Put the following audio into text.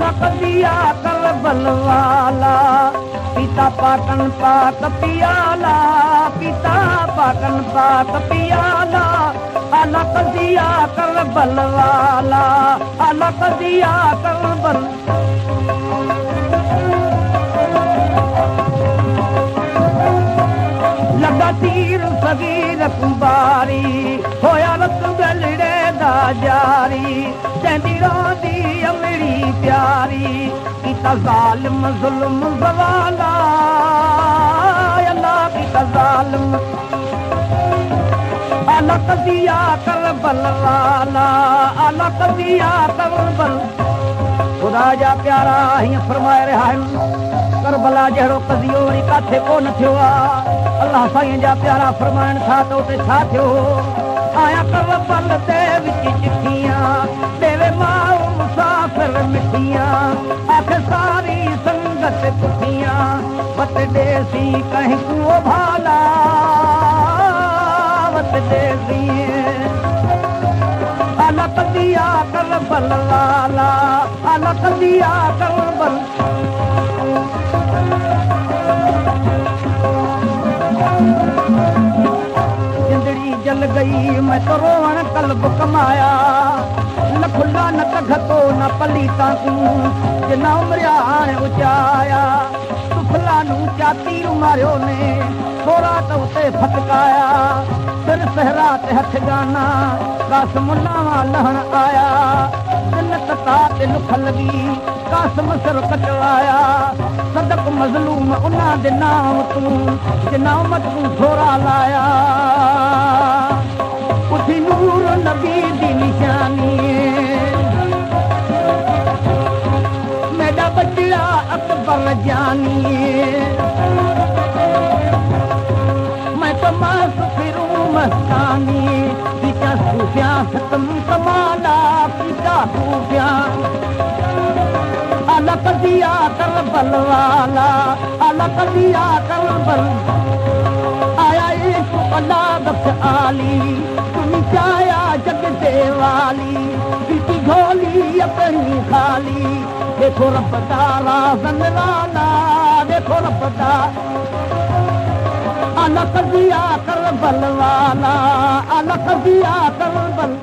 अलग दिया करबल वाला पिता पाकन पाक पियाला पिता पाकन पाक पियाला अलग दिया करबल वाला अलग दिया करबल लगा तीर सगीर कुंबारी होया रत गलड़े दा जारी चंदी रोंदी अमड़ी प्यारी किता जालिम जुल्म जवाला अल्लाह किता जालिम अलग दिया करबल वाला अलग दिया करबल खुदा जा प्यारा हीअं फरमाए रहिया आहिनि करबला जहिड़ो कज़ियो वरी काथे कोन थियो आहे अल्लाह साईं जा प्यारा फरमाइनि था त उते छा थियो आया करबल ते विच चिठियां देवे माउ मुसाफ़िर मिठियां आखे सारी संगत पुठियां वत देसी कहीं को भाला वत देसी अलग दिया करबल वाला अलग दिया करबल जिंदड़ी जल गई मैं तो रोवण कल्ब कमाया न खुला न कघतो न पलीता तूं जिना उमरिया हाणे उचाया सुफला नू चाती मारियो ने थोड़ा तो उते फटकाया फिर सहरा ते हथ गाना कासम नावा लहण आया दिल कता ते लुख लगी कासम सिर कटवाया सदक मज़लूम उना दे नाम तूं जिना उमत तूं थोड़ा लाया उठी नूर नबी दी निशानी मेरा बचड़ा अकबर जानी मैं तो मास फिरूं मस्तानी पिता सूफिया खत्म कमाला पिता सूफिया अलग दिया करबल वाला अलग दिया करबल आया इश्क अल्लाह बख्श आली तुम चाया जग से वाली किसी झोली अपनी खाली देखो रब तारा जंगलाना देखो रब तारा अलग दिया करबल वाला अलग दिया करबल